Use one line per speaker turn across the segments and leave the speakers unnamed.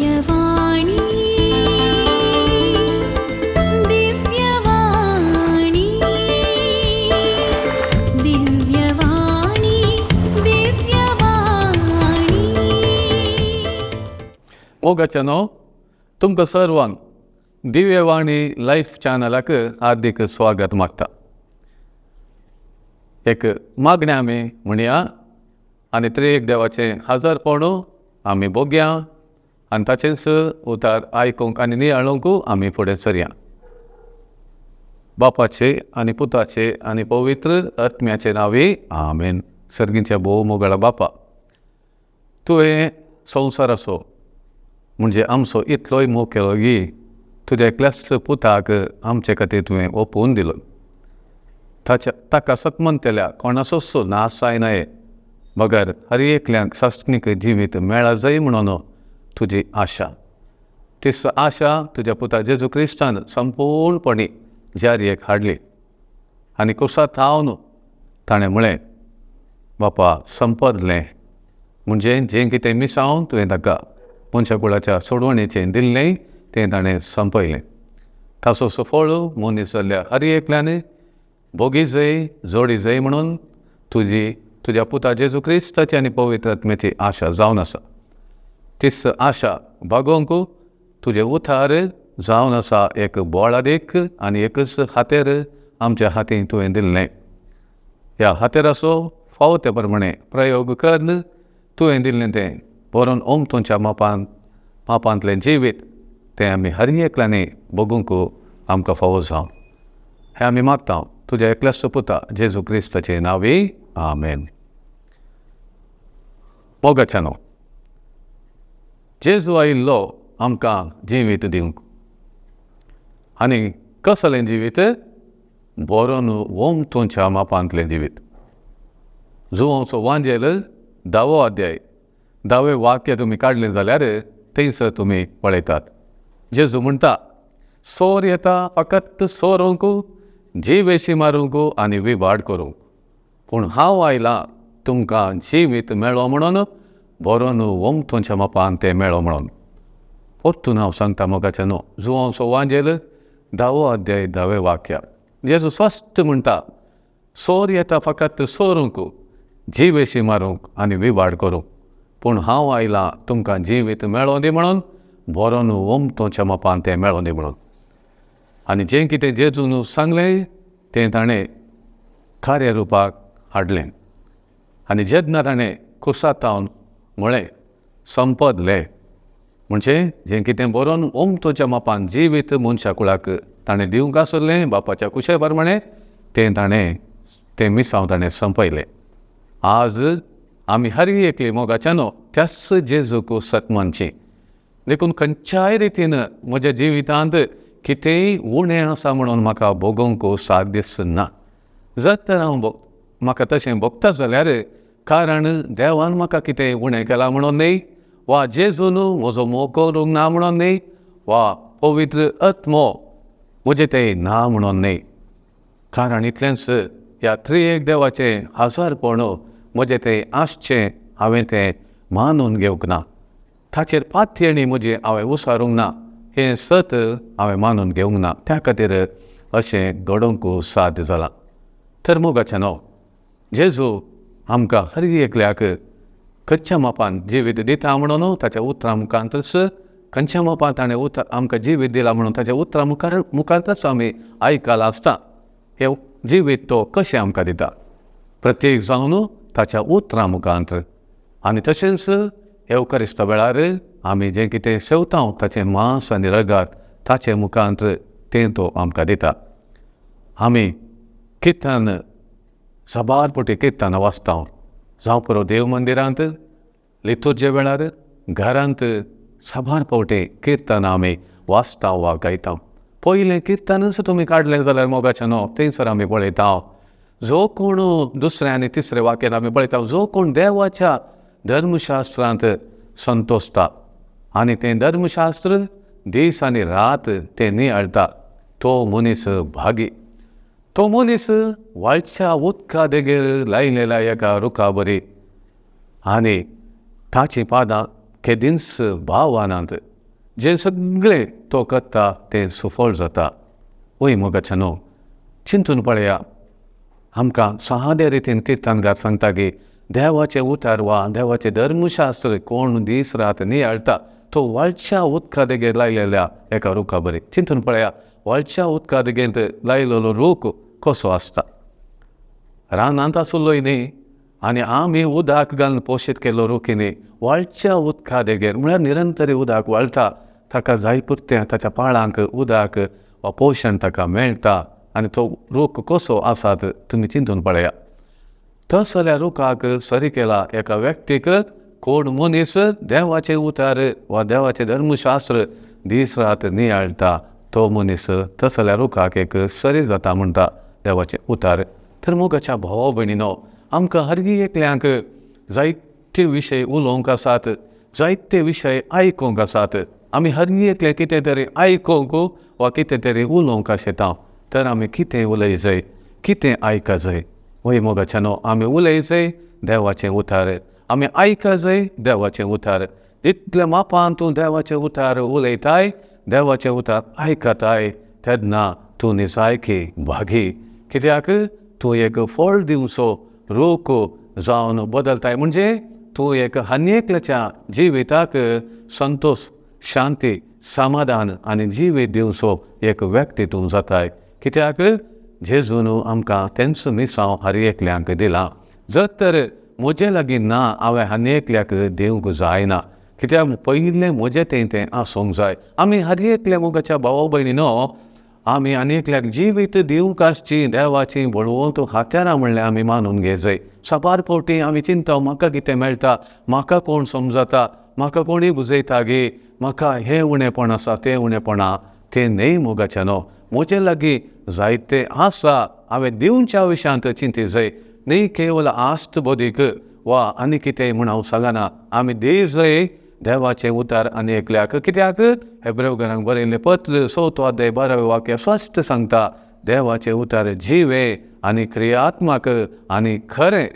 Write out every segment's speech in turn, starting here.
दिव्यवाणी दिव्यवाणी दिव्यवाणी दिव्यवाणी
मोगाचनो तुमकां सर्वांक दिव्यवाणी लायफ चॅनलाक हार्दिक स्वागत मागता. एक मागणें आमी म्हणया आनी त्रिएक देवाचें हजरपण आमी भोगया आनी ताचेंच उतार आयकूंक आनी नियाळूंक आमी फुडें सरया. बापाचे आनी पुताचे आनी पवित्र आत्म्याचे नांवी आमेन. सर्गींच्या भोव मोगाळा बापा, तुवें संवसाराचो म्हणजे आमचो इतलोय मोग केलो की तुज्या एकल्याच पुताक आमचे खातीर तुवें ओपोवन दिलो. ताका सतमंतल्या कोणाचोच नाश जायनाये बगर हर एकल्यांक सस्तनीक जिवीत मेळा जाय म्हणून तुजी आशा. तीस आशा तुज्या पुता जेजू क्रिस्तान संपूर्णपणी जारयेक हाडली आनी कुर्सार थावन ताणें म्हळें, बापा संपदलें. म्हणजे जें कितें मिसावन तुवें ताका मनशा कुळाच्या सोडवणेचें दिल्लें तें ताणें संपयलें. ताचोच फळ मनीस जाल्ल्या हर एकल्यान भोगी जाय, जोडी जाय म्हणून तुज्या पुता जेजू क्रिस्ताची आनी पवित्र आत्म्याची आशा जावन आसा. तीच आशा भागोवंक तुजें उतार जावन आसा एक बोळादेक आनी एकच हातेर आमच्या हातीन तुवें दिल्लें. ह्या हातेराचो फावो ते प्रमाणे प्रयोग करन तुवें दिल्लें तें बरोवन तुमच्या मापांतलें जिवीत तें आमी हर एकल्यांनी भोगूंक आमकां फावो जावं हें आमी मागता तुज्या एकल्याच पुता जेजू क्रिस्ताचे नांवी आमेन. मोगाचनो, जेजू आयिल्लो आमकां जिवीत दिवंक आनी कसलें जिवीत? बरोवन तुमच्या मापांतलें जिवीत. जुवांचो वांजेल 10वो अध्याय 10वें वाक्य तुमी काडलें जाल्यार थंयसर तुमी पळयतात. जेजू म्हणटा, सोर येता फकत सोरूंक, जीवेशी मारूंक आनी विवाड करूंक, पूण हांव आयलां तुमकां जिवीत मेळ्ळो म्हणून, बरोवन तुमच्या मापान तें मेळ्ळो म्हणून. परतून हांव सांगता मोगाचनो, जुवांचो वांजेल 10वो अध्याय 10वें वाक्य. जेजू स्पश्ट म्हणटा, सोर येता फकत सोरूंक, जीवेशी मारूंक आनी विवाड करूंक, पूण हांव आयलां तुमकां जिवीत मेळों दी म्हणून, बरोवन तुमच्या मापान तें मेळों दी म्हणून. आनी जें कितें जेजून सांगलें तें ताणें खऱ्या रुपाक हाडलें. आनी जेन्ना ताणें कुर्सार थावन म्हळें संपदलें, म्हणजे जें कितें बरोवन तुमच्या मापान जिवीत मनशा कुळाक ताणें दिवंक आसलें बापाच्या कुशे प्रमाणे तें मिसांव ताणें संपयलें. आज आमी हर एकली मोगाच्यानो त्याच जेजूक सतमानची. देखून खंयच्याय रितीन म्हज्या जिवितांत कितेंय उणें आसा म्हणून म्हाका भोगोवंक साद दिसना. जर तर हांव म्हाका तशें भोगता जाल्यार कारण देवान म्हाका कितें उणें केलां म्हणून न्ही, वा जेजून म्हजो मोग करूंक ना म्हणून न्ही, वा पवित्र आत्मो म्हजें तें ना म्हणून न्ही. कारण इतलेंच ह्या त्रिएक देवाचें हजरपण म्हजें तें आसचें हांवें तें मानून घेवंक ना. ताचेर पातयेणी म्हजी हांवें उसारूंक ना, हें सत हांवें मानून घेवंक ना. त्या खातीर अशें घडोवंक साद जालां. तर मोगाचनो, जेजू आमकां हर एकल्याक खंयच्या मापान जिवीत दिता म्हणून ताच्या उतरां मुखांतच, खंयच्या मापान ताणें आमकां जिवीत दिलां म्हणून ताच्या उतरां मुखांतच आमी आयकलां आसता. हें जिवीत तो कशें आमकां दिता? प्रत्येक जावन ताच्या उतरां मुखांत. आनी तशेंच येवकारिस्त वेळार आमी जें कितें सेवता ताचें मांस आनी रगत ताचे मुखांत तें तो आमकां दिता. आमी किर्तन सबारपटी किर्तनां वाचता, जावं पुरो देव मंदिरांत लितुर्जे वेळार घरांत सबार फावटी किर्तनां आमी वाचता वा गायता. पयलें किर्तनच तुमी काडलें जाल्यार मोगाचनो थंयसर आमी पळयता जो कोण दुसरें आनी तिसरें वाक्यान आमी पळयता जो कोण देवाच्या धर्मशास्त्रांत संतोसता आनी तें धर्मशास्त्र दीस आनी रात तें नियाळटा, तो मनीस भागी. तो मनीस वाळच्या उदका देगेर लायलेल्या एका रुखा बरी आनी ताची पादां केदींच भावानांत जे सगळे तो करता ते सफळ जाता. वय मोगाच्यानो चिंतून पळया. आमकां सादे रितीन किर्तनकार सांगता की देवाचे उतार वा देवाचे धर्मशास्त्र कोण दीस रात नियाळटा तो वळच्या उदका देगेर लायलेल्या एका रुखा बरी. चिंतून पळया, वळच्या उदका देगेंत लायलेलो रूख कसो आसता. रानांत आसुल्लोय न्ही आनी आमी उदक घालून पोशीत केल्लो रूख न्ही, वळच्या उदका देगेर म्हळ्यार निरंतरी उदक वळटा. ताका जाय पुरतें ताच्या पाळांक उदक वा पोशण ताका मेळटा आनी तो रूख कसो आसात तुमी चिंतून पळया. तसल्या रुखाक सरी केला एका व्यक्तीक कोण मनीस देवाचे उतार वा देवाचे धर्मशास्त्र दीस रात नियाळटा तो मनीस तसल्या रुखाक एक सरी जाता म्हणटा देवाचे उतार. तर मोगाच्या भावा भयणीनो, आमकां हर एकल्यांक जायते विशय उलोवंक आसात, जायते विशय आयकूंक आसात. आमी हर एकले कितें तरी आयकूंक वा कितें तरी उलोवंक शेता. तर आमी कितें उलयचें, कितें आयका जाय. वय मोगाच्यानो, आमी उलयचें देवाचें उतार, आमी आयका जाय देवाचें उतार. जितल्या मापान तूं देवाचें उतार उलयताय, देवाचें उतार आयकताय, तेन्ना तूं निजायकी भागी. कित्याक तूं एक फळ दिवचो रूख जावन बदलताय. म्हणजे तूं एक आनीकल्याच्या जिविताक संतोष, शांती, समाधान आनी जिवीत दिवचो एक व्यक्ती तूं जाताय. कित्याक जेजून आमकां तेंच मिसांव हर एकल्यांक दिलां. जर तर म्हजे लागीं ना हांवें आनी एकल्याक दिवंक जायना. कित्याक पयलें म्हजें तें आसूंक जाय. आमी हर एकल्या मोगाच्या भावा भयणीनो, आमी आनी एकल्याक जिवीत दिवंक आसची देवाची बळवंत हात्यारां म्हणल्यार आमी मानून घे जाय. सबार फावटी आमी चिंता म्हाका कितें मेळटा, म्हाका कोण समजता, म्हाका कोणीय बुजयता गे, म्हाका हें उणेंपण आसा तें उणेंपणां. तें न्ही मोगाच्यानो. म्हजे लागीं जायते आसा, हांवें दिवच्या विशयांत चिंती जाय. न्ही केवल आस्त बोदीक वा आनी कितेंय म्हूण हांव सांगना. आमी दी जाय देवाचें उतार आनी एकल्याक. कित्याक हेब्रेवकारांक बरयल्लें पत्र 6 अध्याय 12वें वाक्य स्पश्ट सांगता, देवाचें उतार जिवे आनी क्रियात्मक आनी खरें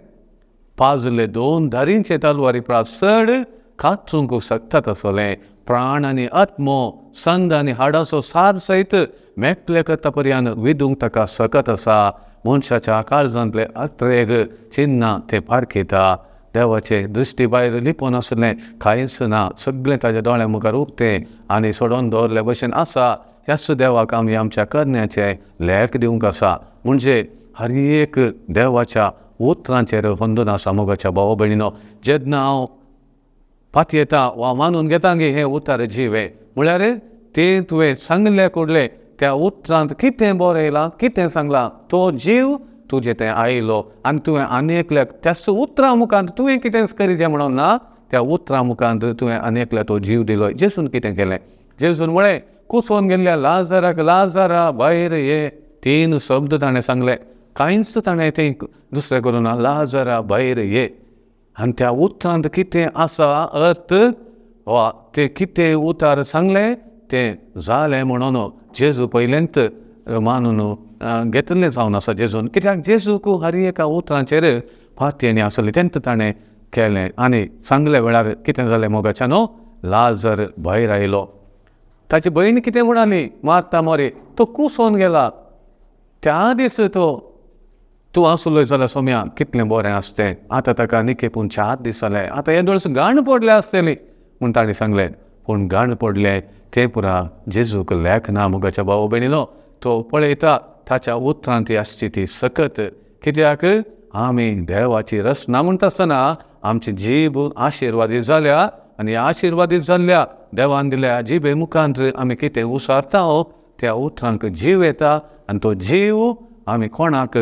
पाजले 2 धारींचे तलवारी प्रात चड कातरूंक शकतात आसलें. प्राण आनी आत्मो, संद आनी हाडाचो सार सयत मेकळे करता पर्यंत विदूंक ताका सकत आसा. मनशाच्या काळजांतले आत्रेग चिन्नां तें पारखिता. देवाचे दृश्टी भायर लिपोवन आसलें कांयच ना. सगळें ताच्या दोळ्या मुखार उक्तें आनी सोडोन दवरले भशेन आसा. ह्याच देवाक आमी आमच्या करण्याचे लेख दिवंक आसा. म्हणजे हर एक देवाच्या उतरांचेर होंदून आसा. मोगाच्या भावा भयणीनो, जेन्ना हांव पातयेता वा मानून घेता गे हें उतार जिवे, म्हळ्यार तें तुवें सांगलें कुडलें त्या उतरांत कितें बरयलां, कितें सांगलां, तो जीव तुजें तें आयलो आनी तुवें आनी एकल्याक त्याच उतरां मुखांत तुवें कितें करीचें म्हणून ना, त्या उतरां मुखांत तुवें आनी एकल्याक तो जीव दिलो. जेजून कितें केलें? जेजून म्हळें कुसोन गेल्ल्या लाजाराक, लाजारा भायर ये. 3 शब्द ताणें सांगले. कांयच ताणें तें दुसरें करूं ना. लाजारा भायर ये. आनी त्या उतरांत कितें आसा अर्थ वा तें कितें उतार सांगलें तें जालें म्हणून जेजू पयलेंत मानून घेतलें जावन आसा जेजून. कित्याक जेजूक हर एका उतरांचेर फातयेणी आसली तेंच ताणें केलें. आनी सांगले वेळार कितें जालें मोगाच्यानो, लाजर भायर आयलो. ताची भयण कितें म्हणाली, मार्ता मोरी, तो कुसोन गेला. त्या दीस तूं आसलोय जाल्यार सोम्या कितलें बरें आसतें. आतां ताका निकेपून 4 दीस जाले. आतां येदोळस गाण पडले आसतली म्हूण ताणें सांगलें. पूण गाण पडलें तें पुरा जेजूक लेख ना. मोगाच्या भावा भयणीनो, तो पळयता ताच्या उतरांत ती आसची ती सकत. कित्याक आमी देवाची रचना म्हणटा आसतना आमची जीब आशिर्वादीत जाल्या आनी आशिर्वादीत जाल्ल्या देवान दिल्या जिबे मुखांत आमी कितें उसारता त्या उतरांक जीव येता आनी तो जीव आमी कोणाक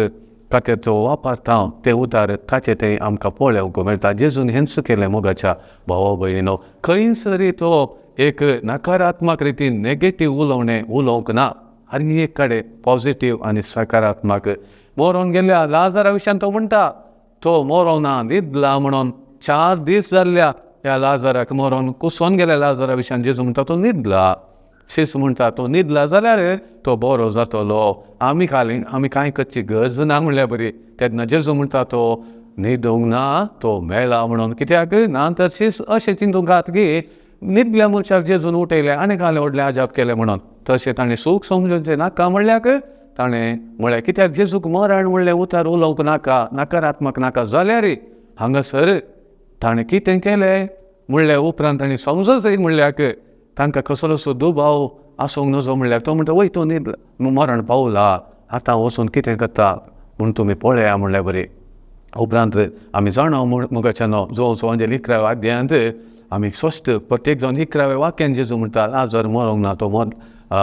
खातीर तो वापरता ते उतार ताचे ते आमकां पळोवंक मेळटा. जेजून हेंच केलें मोगाच्या भावा भयणीनो. खंयसरी तो एक नकारात्मक रितीन नेगेटीव उलोवणें उलोवंक ना. हर एक कडेन पॉझिटीव आनी सकारात्मक. मोरोन गेल्ल्या लाजारा विशयान तो म्हणटा तो मोरोना न्हिदला म्हणून. 4 दीस जाल्ल्या ह्या लाजाराक मोरोन कुसोन गेल्या लाजारा विशयान जेजू म्हणटा तो न्हिदला. शिस म्हणटा तो न्हिदला जाल्यार तो बरो जातलो. आमी कांय करची गरज ना म्हणल्यार बरी. तेन्ना जेजू म्हणटा तो न्हिदूंक ना, तो मेला म्हणून. कित्याक ना तर शिस अशें चिंतूंक घात की न्हिदल्या मनशाक जेजून उठयले आनी घाले व्हडले आजाप केले म्हणून. तशें ताणें सूख समजूंचें नाका म्हणल्याक ताणें म्हळ्यार कित्याक जेजूक मरण म्हणलें उतार उलोवंक नाका, नकारात्मक नाका जाल्यार हांगासर ताणें कितें केलें म्हणल्या उपरांत ताणें समजूंक जाय म्हणल्याक तांकां कसलोसो दुबाव आसूंक नजो म्हणल्यार तो म्हणटा वय तूं न्हिद मरण पावला, आतां वचून कितें करता म्हूण तुमी पळया म्हणल्यार बरें. उपरांत आमी जाणा मोगाच्या न्हू जो अंजेल 11व्या अध्यायांत आमी स्पश्ट प्रत्येक जावन 11व्या वाक्यान जेजू म्हणटा लाजर मरोंक ना, तो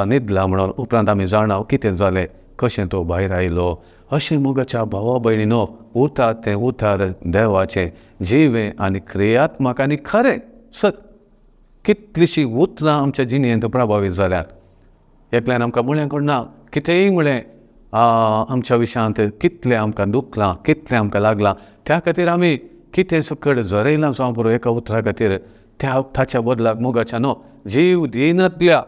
न्हिदला म्हणून. उपरांत आमी जाणा कितें जालें, कशें तो भायर आयलो. अशें मोगाच्या भावा भयणीनो उरतात तें उतार देवाचें जिवें आनी क्रियात्मक आनी खरें सत. कितलीशीं उतरां आमच्या जिणेंत प्रभावीत जाल्यात. एकल्यान आमकां म्हळें करना कितेंय म्हळें आमच्या विशयांत कितलें आमकां दुखलां, कितलें आमकां लागलां, त्या खातीर आमी कितें सकट झरयलां जावं पुरो एका उतरा खातीर ताच्या बदलाक मोगाच्या न्हू जीव दिनातल्या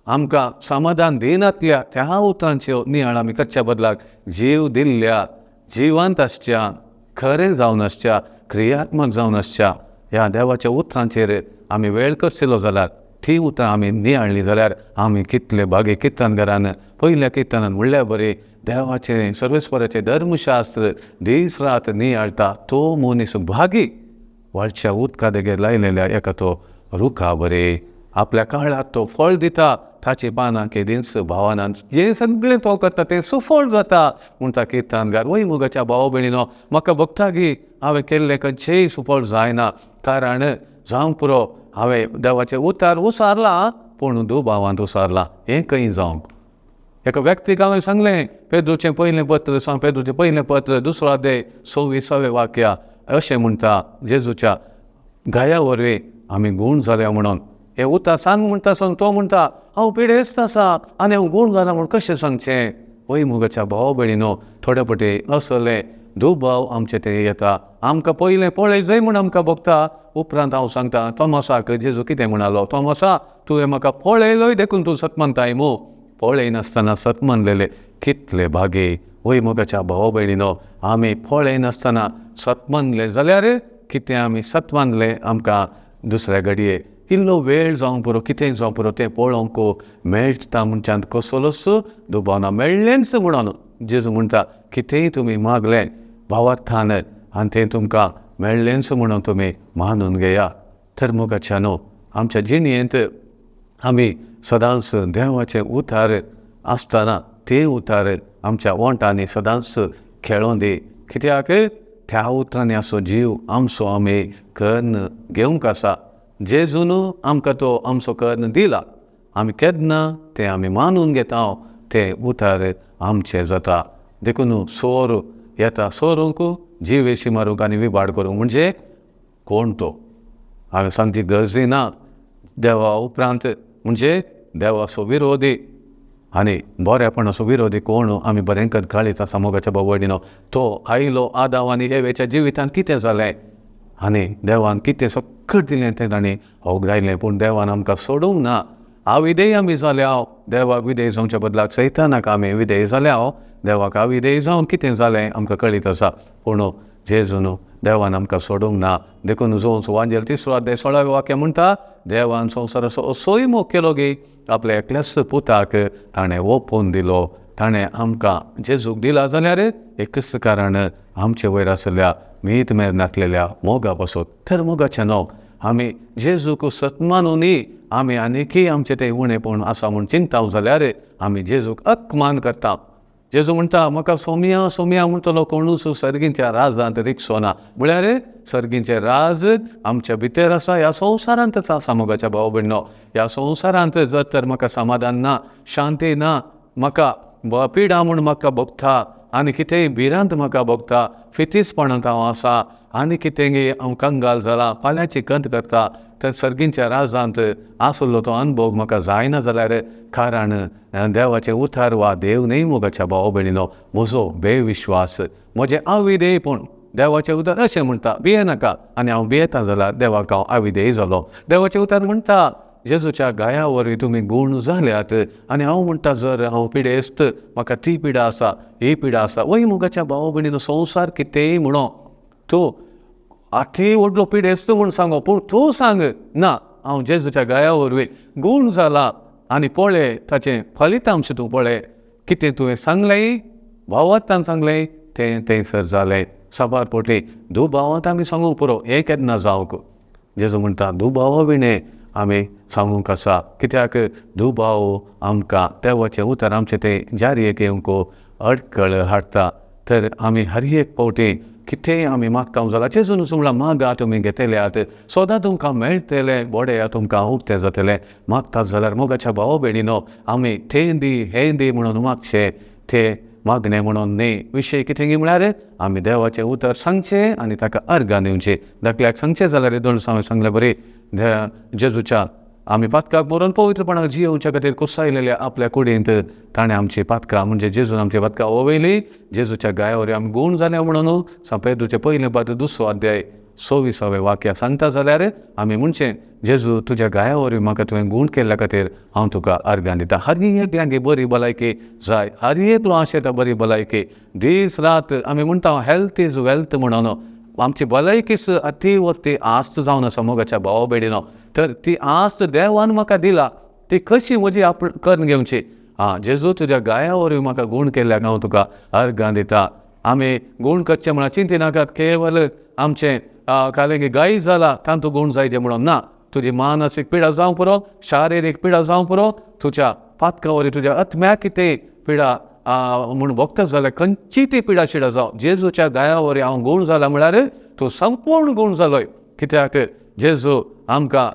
आमकां समाधान दिनातल्या त्या उतरांच्यो नियाळ आमी करच्या बदलाक जीव दिल्ल्या जिवंत आसच्या, खरें जावन आसच्या, क्रियात्मक जावन आसच्या ह्या देवाच्या उतरांचेर आमी वेळ करतलो जाल्यार ती उतरां आमी नियाळ्ळीं जाल्यार आमी कितले बागे किर्तनकारान पयल्या किर्तनान म्हणल्यार बरें देवाचें सर्वेस्पराचें धर्मशास्त्र दीस रात नियाळटा तो मनीस भागी व्हडच्या उदका देगेर लायलेल्या एका तो रुखा बरें आपल्या काळात तो फळ दिता ताची पानां केदींच भावनान जें सगळें तो करता तें सुफळ जाता म्हणटा किर्तनकार. वय मोगाच्या भाव भयणीनो म्हाका भोगता की हांवें केल्लें खंयचेंय सुफळ जायना कारण जावं पुरो हांवें देवाचें उतार उसारलां पूण दुबावांत उसारलां हें खंय जावंक. एका व्यक्तीक हांवें सांगलें पेद्रूचें पयलें पत्र पेद्रूचें पयलें पत्र 2 अध्याय 26वें वाक्या अशें म्हणटा जेजूच्या गाया वरवीं आमी गूण जाल्या म्हणून. हें उतार सांग म्हणटा तो म्हणटा हांव पिडेस्त आसा आनी हांव गूण जाला म्हूण कशें सांगचें. वय मोगाच्या भाव भयणीनो थोडे पटी असले दुबाव आमचे ते येता. आमकां पयलें पळय जंय म्हूण आमकां भोगता उपरांत हांव सांगता तोमासाक जेजू कितें म्हणालो तोमासा तुवें म्हाका पळयलोय देखून तूं सत मानताय मू. पळय नासतना सत मानलेले कितले भागे. वय मोगाच्या भाव भयणीनो आमी पळय नासतना सत मानले जाल्यार कितें आमी सत मानलें आमकां दुसऱ्या घडये इल्लो वेळ जावं पुरो कितें जावं पुरो तें पळोवंक मेळटा म्हणच्यान कसलोच दुबाव ना. मेळ्ळेंच म्हणून जेजू म्हणटा कितेंय तुमी मागलें भावार्थान आनी तें तुमकां मेळ्ळेंच म्हणून तुमी मानून घेया. तर मोगाच्या न्हू आमच्या जिणेंत आमी सदांच देवाचे उतार आसतना ते उतार आमच्या वोंटांनी सदांच खेळों दी कित्याक त्या उतरांनी आसो जीव आमचो आमी कर्ण घेवंक आसा. जेजून आमकां तो आमचो कर्ण दिला आमी केन्ना तें आमी मानून घेता ते उतार आमचे जाता. देखून सोर येता सोरूंक जिवेशी मारूंक आनी विबाड करूंक म्हणजे कोण तो हांवें सांगची गरजे ना. देवा उपरांत म्हणजे देवाचो विरोधी आनी बरेपणाचो विरोधी कोण आमी बरें घाळीत आसा मोगाच्या भाव भयणीनो. तो आयलो आदाम आनी एवेच्या जिवितांत कितें जालें आनी देवान कितें सकट दिलें तें ताणें होगडायलें पूण देवान आमकां सोडूंक ना. अविधेय आमी जाल्या देवाक विधेय जावच्या बदलाक सैतानाक आमी विधेय जाल्या देवाक अविधेय जावन कितें जालें आमकां कळीत आसा पूण जेजून देवान आमकां सोडूंक ना. देखून जो अंजेल 3 अध्याय 16वें वाक्य म्हणटा देवान संवसाराचो असोय मोग केलो गे आपल्या एकल्याच पुताक ताणें ओपून दिलो. ताणें आमकां जेजूक दिला जाल्यार एकच कारण आमचे वयर आसलेल्या मीत मेर नासलेल्या मोगा पासून. तर मोगाचें न्हू आमी जेजूक सत मानूनी आमी आनीकय आमचें तें उणेपण आसा म्हूण चिंताव जाल्यार आमी जेजूक अकमान करता. जेजू म्हणटा म्हाका सोम्या सोम्या म्हणटलो कोणूच सर्गींच्या राजांत रिक्षो ना म्हळ्यार सर्गींचें राज आमच्या भितर आसा ह्या संवसारांतच आसा. मोगाच्या भाव भयणीनो ह्या संवसारांत जर तर म्हाका समाधान ना शांती ना म्हाका पिडा म्हूण म्हाका भोगता आनी कितेंय भिरांत म्हाका भोगता फितीसपणांत हांव आसा आनी कितेंय हांव कंगाल जाला फाल्यांची कंत करता तर सर्गींच्या राजांत आसलो तो अनुभव म्हाका जायना जाल्यार कारण देवाचें उतार वा देव न्ही मोगाच्या भाव भयणीनो म्हजो बेविश्वास म्हजें अविधेयपण देवाचें उतार अशें म्हणटा भियेनाका आनी हांव भियेता जाल्यार देवाक हांव अविधेय जालो. देवाचें उतार म्हणटा जेजूच्या गाया वरवीं तुमी गूण जाल्यात आनी हांव म्हणटा जर हांव पिडेस्त म्हाका ती पिडा आसा ही पिडा आसा. वय मोगाच्या भाव भयणीनो संवसार कितेंय म्हणो तूं आठी व्हडलो पिडेस्त म्हूण सांगो पूण तूं सांग ना हांव जेजूच्या गाया वरवीं गूण जाला आनी पळय ताचें फलितांश तूं पळय. कितें तुवें सांगलें भावार्थान सांगलें तें थंयसर जालें. साबार पोटी दुभावांत आमी सांगूंक पुरो हें केन्ना जावंक. जेजू म्हणटा दुभाव विणे आमी सांगूंक आसा. कित्याक दुभाव आमकां देवाचें उतर आमचें तें जारयेक येवंक अडखळ हाडटा. तर आमी हर एक फावटी कितेंय आमी मागता जाल्यार जेजून म्हणला मागा तुमी घेतल्यात, सदां तुमकां मेळटलें, बोडे तुमकां उक्तें जातलें. मागतात जाल्यार मोगाच्या भाव भयणीनो आमी तें दी हें दी म्हणून मागचें, तें मागणें म्हणून न्ही. विशय कितें म्हळ्यार आमी देवाचें उतर सांगचें आनी ताका अर्गां दिवचें. धाकल्याक सांगचें जाल्यार दोन सांगलें बरें जेजूच्या आमी पातकाक बरोवन पवित्रपणाक जियोवच्या खातीर कुसायलेल्या आपल्या कुडींत ताणें आमची पातकां म्हणजे जेजून आमची पातकां ओवयली. जेजूच्या गाया वरवीं आमी गूण जाले म्हणून पेद्रूचें पयलें पात्र 2 अध्याय 26वें वाक्य सांगता जाल्यार आमी म्हणचें जेजू तुज्या गाया वरवीं म्हाका तुवें गूण केल्ल्या खातीर हांव तुका अर्गां दिता. हर एकल्यांक बरी भलायकी जाय, हर एकलो आशा येता बरी भलायकी. दीस रात आमी म्हणटा हेल्थ इज वेल्थ म्हणून आमची भलायकीच अती वती आस्त जावन आसा मोगाच्या भावा भयणीनो. तर ती आस्त देवान म्हाका दिला ती कशी म्हजी आपण करून घेवची. जेजू तुज्या गाया वरवीं म्हाका गूण केल्ल्याक हांव तुका अर्गां दिता. आमी गूण करचें म्हणून चिंती नाकात केवल आमचें कालेंगी गायी जाला तांतू गूण जायचें म्हणून ना. तुजी मानसीक पिडा जावं पुरो, शारिरीक पिडा जावं पुरो, तुज्या पातका वरवीं तुज्या आत्म्याक कितें पिडा म्हूण भोगता जाल्यार खंयची ती पिडा शिडा जावं जेजूच्या गाया वरवीं हांव गूण जाला म्हळ्यार तूं संपूर्ण गूण जालोय. कित्याक जेजू आमकां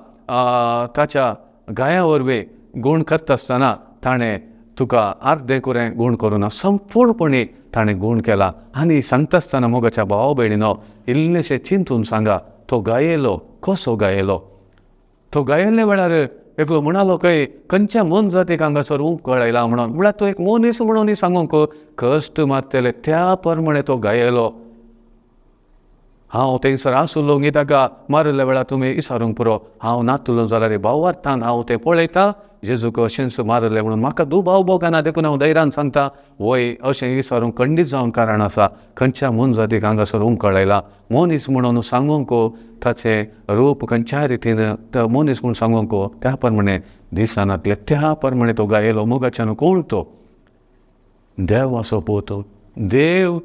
ताच्या गाया वरवीं गूण करता आसतना ताणें तुका अर्दें कुरें गूण करूना, संपूर्णपणी ताणें गूण केला. आनी सांगता आसतना मोगाच्या भावा भयणीनो इल्लेशें चिंतून सांगा तो गायेलो कसो गायेलो. तो गायल्ल्या वेळार एकलो म्हणालो खंय खंयच्या मन जातीक हांगासर कळयला म्हणून म्हळ्यार तो एक मनीस म्हणून सांगूंक कश्ट मारतले त्या प्रमाणे तो गायलो. हांव थंयसर आसुल्लो गी ताका मारल्या वेळार तुमी विचारूंक पुरो हांव नातुलो जाल्यार भावार्थान हांव तें पळयता जेजूक अशेंच मारलें म्हणून म्हाका दुभाव भोगना देखून हांव धैर्यान सांगता वय अशें विचारूंक खंडीत जावन कारण आसा. खंयच्या मन जातीक हांगासर कळयला मनीस म्हणून सांगूंक ताचें रूप खंयच्या रितीन मनीस म्हणून सांगूंक त्या प्रमाणे दिसानातले त्या प्रमाणे तो गायलो. मोगाच्यान कोण तो देव असो पोवतो देव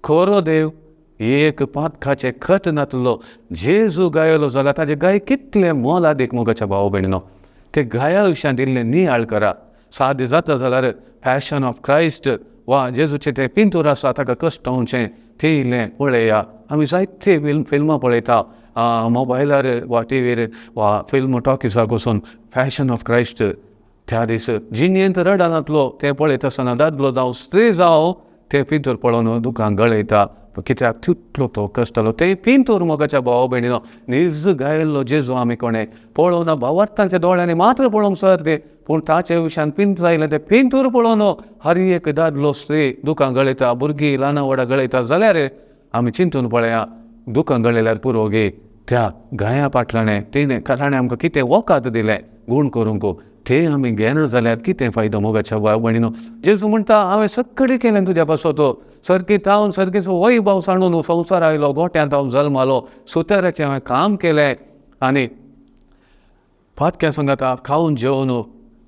खरो देव एक पातकाचें खत नातलो जेजू गायलो जाल्यार ताजे गाय कितलें मोल आदीक मोगाच्या भाव भयणीनो. ते गाया विशयान दिल्लें नियाळ करा. सादें जाता जाल्यार पॅशन ऑफ क्रायस्ट वा जेजूचें तें पिंतूर आसा ताका कश्ट होवचें तें इल्लें पळया. आमी जायते फिल्मां पळयता मोबायलार वा टीव्हीर वा फिल्म टॉकिसाक वचून पॅशन ऑफ क्रायस्ट त्या दीस जिणेंत रडा नातलो तें पळयता आसतना दादलो जावं स्त्री जावं तें पिंतूर पळोवन दुखां गळयता. कित्याक तितलो तो कश्ट जालो तें पिंतूर मोगाच्या भावा भयणीनो निज गायल्लो जेजू आमी कोणें पळोवना. भावार्थांच्या दोळ्यांनी मात्र पळोवंक सारकें पूण ताचे विशयान पिंतूर आयलें तें पिंतूर पळोवन हर एक दादलो स्त्री दुखां गळयता, भुरगीं ल्हान व्हडा गळयता जाल्यार आमी चिंतून पळया दुखां गळयल्यार पुरो गे त्या गाया फाटल्यान ताणें आमकां कितें वकाद दिलें गूण करूंक तें आमी घेना जाल्यार कितें फायदो मोगाच्या भाव भयणीनो. जेजू म्हणटा हांवें सगळें केलें तुज्या पासो तो सारकी तावन सारकेचो वैभव सांडून संवसार आयलो गोट्यांत हांव जल्मालो सुताराचें हांवें काम केलें आनी फातक्या सांगात खावन जेवन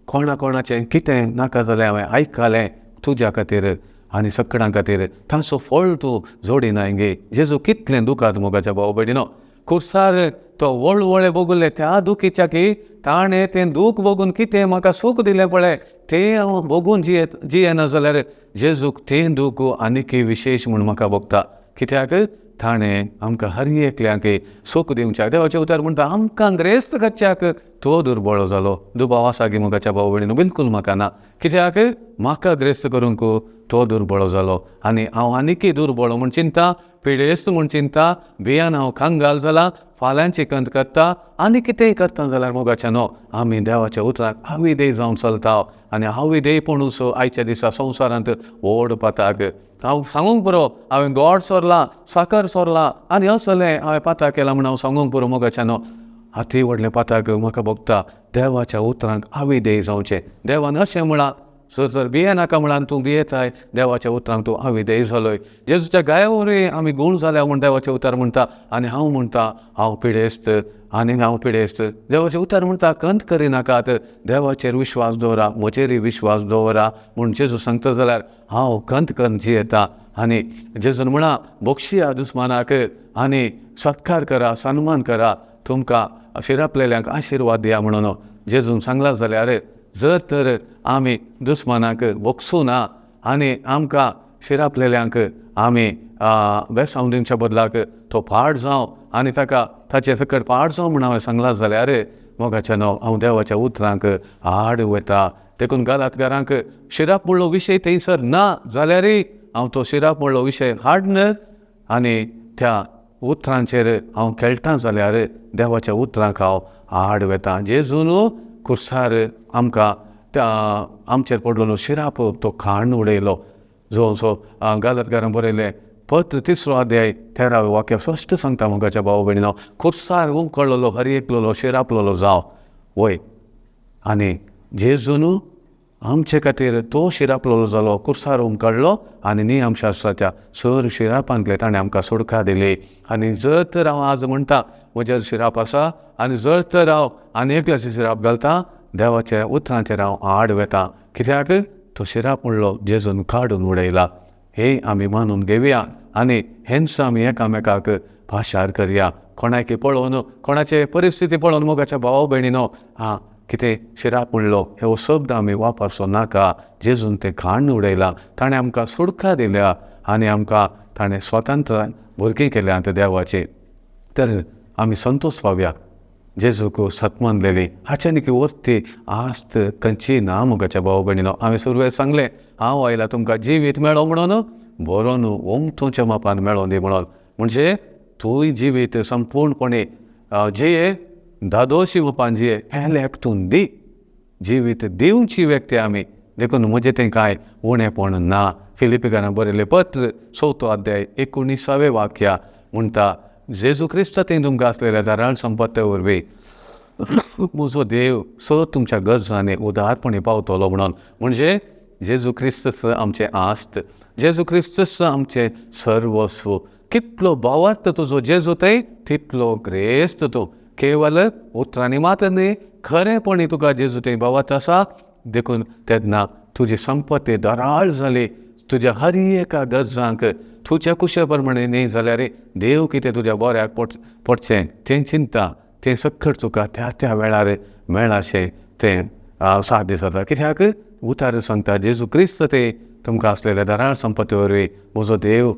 कोणाचें कितें नाका जालें हांवें आयकलें तुज्या खातीर आनी सगळ्यां खातीर ताचो फळ तूं जोडिनाय गे. जेजू कितलें दुखात मोगाच्या भाव भयणीनो. खुर्सार तो वळवळे भोगुल्ले त्या दुखीच्या की ताणें तें दूख बघून कितें म्हाका सूख दिलें पळय तें हांव बघून जियेना जाल्यार जेजूक तें दूख आनीक विशेश म्हूण म्हाका भोगता. कित्याक ताणें आमकां हर एकल्यांक सूख दिवच्याक देवाचें उतर म्हणटा आमकां ग्रेस्त करच्याक तो दुर्बळ जालो. दुबाव आसा गी मोगाच्या भाव भयणीनो बिलकूल म्हाका ना. कित्याक म्हाका ग्रेस्त करूंक तो दुर्बळ जालो आनी हांव आनीकय दुर्बळ म्हूण चिंता, पिडेस्त म्हूण चिंता, भियान हांव कांगाल जाला, फाल्यांची कंत करता आनी कितेंय करता जाल्यार मोगाच्यानो आमी देवाच्या उतराक हाविदेय जावन चलता आनी हाविदेयपणूच आयच्या दिसा संवसारांत व्हड पाताक हांव सांगूंक पुरो हांवें गोड सोरला साकर सोरला आनी असलें हांवें पाता केला म्हूण हांव सांगूंक पुरो मोगाच्यानो अती व्हडलें पाताक म्हाका भोगता देवाच्या उतरांक हाविदेय जावचें. देवान अशें म्हळां जर भिये नाका म्हणान तूं भियेताय देवाच्या उतरांक तूं अविधेय जालोय. जेजूच्या गायावरय आमी गूण जाल्या म्हूण देवाचें उतार म्हणटा. आनी हांव म्हणटा हांव पिडेस्त आनी हांव पिडेस्त. देवाचें उतार म्हणटा कंत करिनाकात, देवाचेर विश्वास दवरा, म्हजेरय विश्वास दवरा म्हूण जेजू सांगता जाल्यार हांव कंत करून जियेता. आनी जेजून म्हणा बोक्षिया दुस्मानाक आनी सत्कार करा, सन्मान करा, तुमकां शिरापलेल्यांक आशिर्वाद दिया म्हणून जेजून सांगला जाल्यार जर तर आमी दुस्मानाक बोगसूं ना आनी आमकां शिरापलेल्यांक आमी बेसांव दिवच्या बदलाक तो पाड जावं आनी ताचे सकट पाड जावं म्हूण हांवें सांगलां जाल्यार मोगाचें न्हू हांव देवाच्या उतरांक आड वता. देखून गालातकारांक शिराप म्हणलो विशय थंयसर ना जाल्यारय हांव तो शिराप म्हणलो विशय हाडन आनी त्या उतरांचेर हांव खेळटां जाल्यार देवाच्या उतरांक हांव आड वेतां. जेजून कुर्सार आमकां त्या आमचेर पडलेलो शिराप तो काडून उडयलो. जो गालातकारांक बरयलें पत्र 3 अध्याय 13 वाक्य स्पश्ट सांगता मोगाच्या भाव भयणीनो, कुर्सार उमकळलेलो हरयेकलेलो शिरापलेलो जावं वय. आनी जेजून आमचे खातीर तो शिरापलेलो जालो, कुर्सार उमकळलो आनी नियमशास्त्राच्या सर शिरापांतले ताणें आमकां सुडका दिली. आनी जर तर हांव आज म्हणटा म्हजेर शिराप आसा आनी जर तर हांव आनी एकल्याचेर शिराप घालता, देवाच्या उतरांचेर हांव आड वेतां. कित्याक तो शिराप म्हणलो जेजून काडून उडयला. हे आमी मानून घेवया आनी हेंच आमी एकामेकाक भाशार करया. कोणाकी पळोवन, कोणाचे परिस्थिती पळोवन मोगाच्या भाव भयणीनो कितें शिराप म्हणलो हे शब्द आमी वापरचो नाका. जेजून ते काडून उडयला, ताणें आमकां सुडका दिल्या आनी आमकां ताणें स्वतंत्र भुरगीं केल्यात देवाचे. तर आमी संतोश पावया जेजूक सत्मानलेली हाच्यानी की वर्ती आस्त खंयची ना मोगाच्या भाव भयणीनो. हांवें सुरवेर सांगलें हांव आयला तुमकां जिवीत मेळो म्हणून, बरो न्हू ओमतोच्या मापान मेळो न्ही म्हणून. म्हणजे तूंय जिवीत संपूर्णपणे जिये, दादोशी मापान जिये, हें एकतून दी. जिवीत दिवची व्यक्ती आमी. देखून म्हजें तें कांय उणेंपण ना. फिलिपिकारांक बरयलें पत्र 4 अध्याय 19 वाक्या म्हणटा जेजू क्रिस्तांत तुमकां आसलेल्या दाराळ संपत्ते वरवीं म्हजो देव तुमच्या गरजांनी उदारपणी पावतलो म्हणून. म्हणजे जेजू क्रिस्त आमचें आस्त, जेजू क्रिस्त आमचें सर्वस्व. कितलो भावार्थ तुजो जेजू थंय तितलो ग्रेस्त तूं. केवल उतरांनी मात न्ही, खरेपणी तुका जेजू थंय भावार्थ आसा. देखून तेन्ना तुजी संपत्ती दाराळ जाली. तुज्या हर एका गरजांक तुज्या कुशे प्रमाणे न्ही जाल्यार देव कितें तुज्या बऱ्याक पडचें तें चिंता, तें सकट तुका त्या वेळार मेळाशें तें साध्य जाता. कित्याक उतार सांगता जेजू क्रिस्त ते तुमकां आसलेल्या दाराळ संपत्ती वरवीं म्हजो देव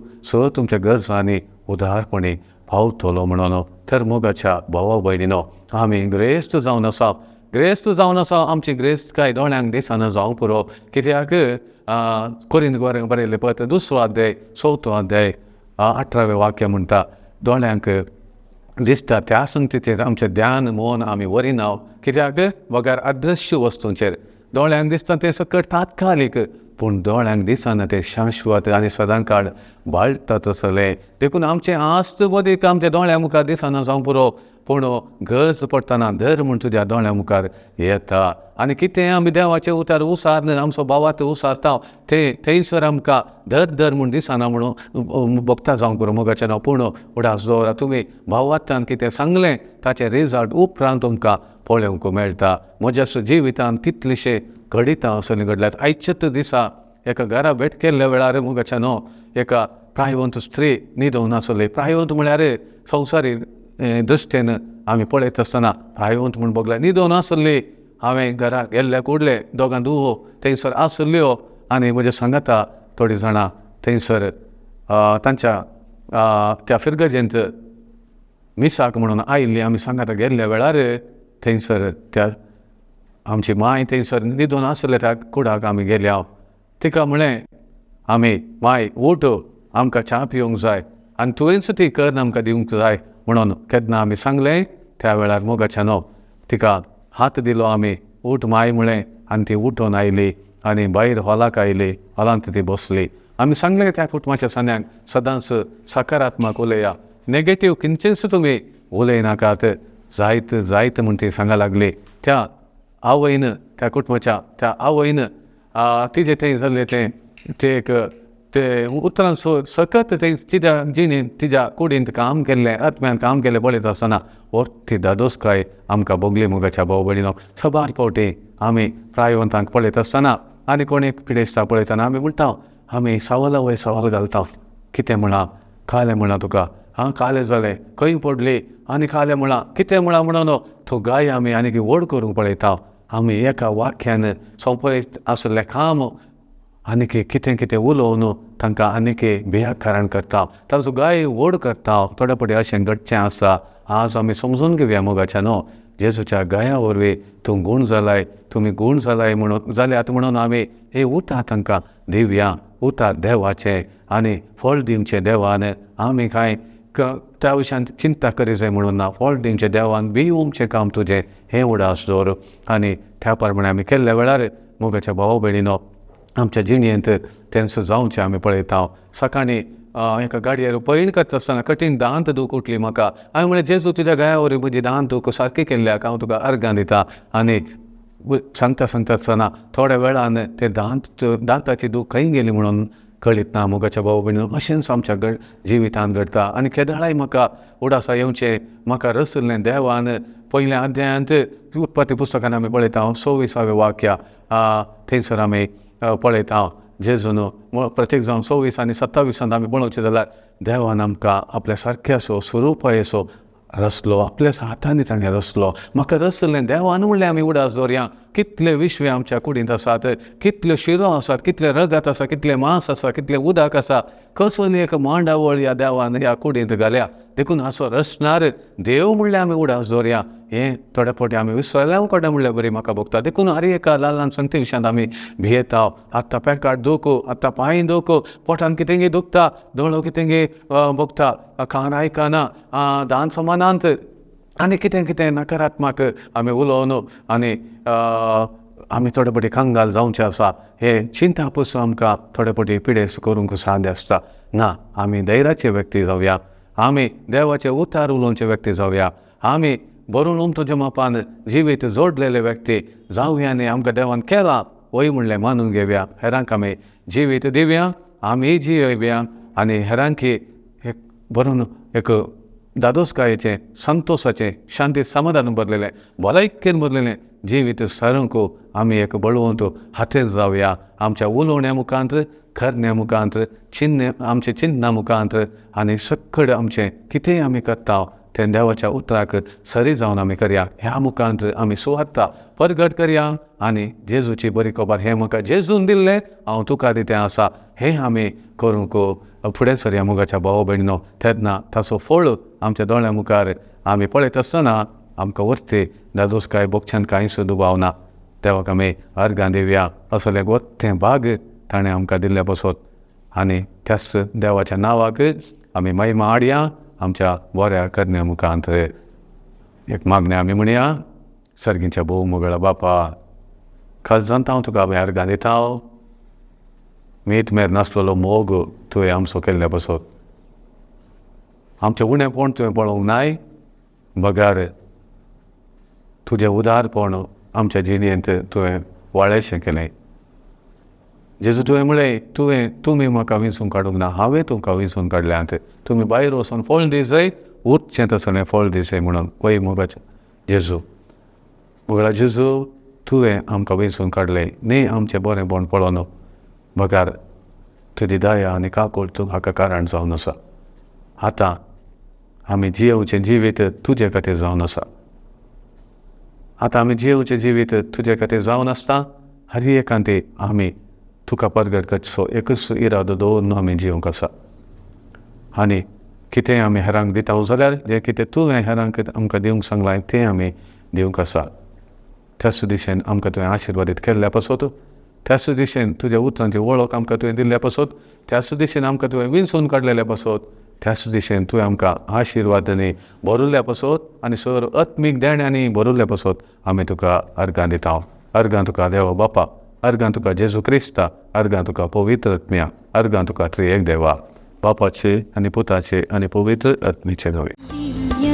तुमच्या गरजांनी उदारपणी पावतलो म्हणून. तर मोगाच्या भावा भयणीनो आमी ग्रेस्त जावन आसा. ग्रेस्त जावन आसा. आमची ग्रेस्त कांय दोळ्यांक दिसना जावंक पुरो. कित्याक कोरिंत बरयलें पत्र 2 अध्याय 4 अध्याय 18 वाक्य म्हणटा दोळ्यांक दिसता त्या संगतीचेर आमचें ध्यान मोन आमी वरिना. कित्याक वगार अदृश्य वस्तूंचेर दोळ्यांक दिसता तें सकट तात्कालीक, पूण दोळ्यांक दिसना तें शाश्वत आनी सदांकाळ बाळटात आसलें. देखून आमचें आस्त मदीक आमच्या दोळ्यां मुखार दिसना जावंक पुरो, पूण गरज पडटना धर म्हूण तुज्या दोळ्या मुखार येता. आनी कितें आमी देवाचें उतार उसारन आमचो भावार्थ उसारता तें थंयसर आमकां धर म्हूण दिसना म्हणून भोगता जावंक पुरो मोगाचें नांव. पूण उडास दवरा, तुमी भावार्थान कितें सांगलें ताचें रिजल्ट उपरांत तुमकां पळोवंक मेळटा. म्हज्या जिवितांत कितलेशे घडितां असलें घडल्यात. आयच्याच दिसा एका घरा भेट केल्ल्या वेळार मोगाचें न्हू एका प्रायवंत स्त्री न्हिदोवन आसली. प्रायवंत म्हळ्यार संवसारी दृश्टेन आमी पळयत आसतना प्रायवंत म्हूण बगल्या न्हिदोवन आसली. हांवें घरा गेल्ल्या कुडले दोगां धुवो थंयसर आसल्यो आनी म्हजे सांगाता थोडीं जाणां थंयसर तांच्या त्या फिरगजेंत मिसाक म्हणून आयिल्लीं. आमी सांगाता गेल्ल्या वेळार थंयसर त्या आमची माय थंयसर न्हिदोवन आसले त्या कुडाक आमी गेल्या. तिका म्हळें आमी माय उठ आमकां च्या पिवंक जाय आनी तुवेंच ती कर्ण आमकां दिवंक जाय म्हणून केन्ना आमी सांगलें. त्या वेळार मोगाचें न्हू तिका हात दिलो आमी, उठ माय म्हळें आनी ती उठोन आयली आनी भायर हॉलाक आयली. हॉलांत ती बसली. आमी सांगलें त्या कुटुंबाच्या सन्यांक सदांच सकारात्मक उलया, नेगेटीव किंचितूच तुमी उलयनाकात. जायत म्हूण ती सांगा लागली. त्या आवयन त्या कुटुंबाच्या त्या आवयन तिजे थंय जाल्लें तें एक ते उतरान सकत ते तिच्या जिणेंत तिच्या कुडींत काम केल्लें आत्म्यान काम केल्लें पळयत आसतना ती दादोसकाय आमकां बोगले मोगाच्या भाव भयणीनो सबार फावटी आमी प्रायवंतांक पळयत आसतना आनी कोण एक पिडेस्ता पळयतना आमी म्हणटा आमी सवाला वयर सवाल घालता कितें म्हणा कालें म्हणा तुका कालें जालें खंय पडली आनी कालें म्हणा कितें म्हणा म्हणून तो गाय आमी आनी व्हड करूंक पळयता आमी एका वाक्यान सोंपयत आसलें काम आनी कितें कितें उलोवन तांकां आनीक भियाकारण करता ताचो गाय व्हड करता थोडे फावटी अशें घडचें आसा आज आमी समजून घेवया मोगाच्या न्हू जेजूच्या गाया वरवीं तूं गूण जालाय तुमी गूण जालाय म्हणून जाल्यात म्हणून आमी हे उतां तांकां दिवया उतां देवाचें आनी फळ दिवचें देवान आमी कांय त्या विशयान चिंता करी जाय म्हणून ना फळ दिवचें देवान भिवूंकचें काम तुजें हें उडास दवर आनी त्या प्रमाणे आमी केल्ल्या वेळार मोगाच्या भाव भयणीनो आमच्या जिणेंत तेंच जावचें आमी पळयता सकाळीं एका गाडयेर पैण करता आसतना कठीण दांत दूख उठली म्हाका हांवें म्हळें जेजू तुज्या गाया वरवीं म्हजी दांत दूख सारकी केल्ल्याक हांव तुका अर्गां दिता आनी सांगता आसतना थोड्या वेळान ते दांताची दूख खंय गेली म्हणून कळीत ना मोगाच्या भाव भयणीनो अशेंच आमच्या जिवितांत घडटा आनी केदाळाय म्हाका उडासा येवचें म्हाका रसल्लें देवान पयल्या अध्यायांत उत्पत्ती पुस्तकान आमी पळयता 26वें वाक्य थंयसर आमी पळयता जेजून प्रत्येक जावन 26 आनी 27 आमी पळोवचें जाल्यार देवान आमकां आपल्या सारक्याचो स्वरुपायेचो रसलो आपल्या हातांनी ताणें रसलो म्हाका रसलें देवान म्हणलें आमी उडास दवरया कितले विश्वे आमच्या कुडींत आसात कितल्यो शिरो आसात कितले रगत आसा कितले मांस आसा कितलें उदक आसा कसली एक मांडावळ ह्या देवान ह्या कुडींत घाल्या देखून असो रचणार देव म्हणलें आमी उडास दवरया हें थोड्या फावटी आमी विसरल्या कोणा म्हणल्यार बरी म्हाका भोगता देखून हर एका ल्हान सांगते विशयांत आमी भियेता आतां पेकाट दूख आतां पांय दूख पोटान कितेंगे दुखता दोळो कितेंगे भोगता कान आयकना दान समानांत आनी कितें कितें नकारात्मक आमी उलोवन आनी आमी थोडे फावटी कंगाल जावचें आसा हे चिंता पसून आमकां थोडे फावटी पिडेस करूंक साध्य आसता ना आमी धैर्याचे व्यक्ती जावया आमी देवाचे उतार उलोवचे व्यक्ती जावया आमी बरोवन उमथोच्या मापान जिवीत जोडलेले व्यक्ती जावया आनी आमकां देवान केलां वय म्हणलें मानून घेवया हेरांक आमी जिवीत दिवया आमी जियेवया आनी हेरांकी एक बरोवन एक दादोसकायेचें संतोशाचें शांती समाधान भरलेलें भलायकेन भरलेलें जिवीत सारूंक आमी एक बळवंत हातेर जावया आमच्या उलोवण्या मुखांत करण्या मुखांत आमचे चिन्ना मुखांत आनी सक्कड आमचें कितेंय आमी करता तें देवाच्या उतराक सरी जावन आमी करया ह्या मुखांत आमी सुवार्ता परगट करया आनी जेजूची बरी खबर हें म्हाका जेजून दिल्लें हांव तुका दितें आसा हें आमी करूंक फुडें सरया मोगाच्या भाव भयणीनो तेन्ना ताचो फळ आमच्या दोळ्या मुखार आमी पळयत आसतना आमकां वरते दादोसकाय बोगच्यान कांयच दुबाव ना देवाक आमी अर्गां दिवया असलें वत्तें भाग ताणें आमकां दिल्ल्या बसत आनी त्याच देवाच्या नांवाक आमी महिमा हाडया आमच्या बऱ्या करण्या मुखांत एक मागणें आमी म्हणया सर्गीच्या भोव मोगळा बापा काळजांत हांव तुका आमी अर्गां दिता मीठ मेर नासलेलो मोग तुवें आमचो केल्ल्या बसत आमचें उणेंपण तुवें पळोवंक नाय बगार तुजें उदारपण आमच्या जिणेंत तुवें वाळेशें केलें जेजू तुवें म्हळें तुमी म्हाका विंचून काडूंक ना हांवें तुमकां विंचून काडल्यांत तुमी भायर वचून फळ दिसय उरचें तसलें फळ दिसय म्हणून वय मोगाचें जेजू मोगळा जेजू तुवें आमकां विंचून काडलें न्ही आमचें बरेंपण पळोवन बगार तुजी दया आनी काकूळ तूं हाका कारण जावन आसा आतां आमी जियेवचें जिवीत तुजे खातीर जावन आसा आतां आमी जियेवचें जिवीत तुजे खातीर जावन आसता हर एकांती आमी तुका परगट करचो एकच इरादो दवरून आमी जिवंक आसा आनी कितेंय आमी हेरांक दिता जाल्यार जें कितें तुवें हेरांक आमकां दिवंक सांगलां तें आमी दिवंक आसा त्याच दिशेन आमकां तुवें आशिर्वादीत केल्ल्या पासत त्याच दिशेन तुज्या उतरांची वळख आमकां तुवें दिल्ल्या पासत त्याच दिशेन आमकां तुवें विंचून काडलेल्या पासत त्याच दिशेन तुवें आमकां आशिर्वादांनी भरुल्ल्या पासत आनी सर आत्मीक देण्यांनी भरुल्ल्या पासत आमी तुका अर्गां दिता अर्गां तुका देवा बापा अर्गां तुका जेजू क्रिस्ता अर्गां तुका पवित्र आत्म्या अर्गां तुका त्रिएक देवा बापाचे आनी पुताचे आनी पवित्र आत्मेचे नवे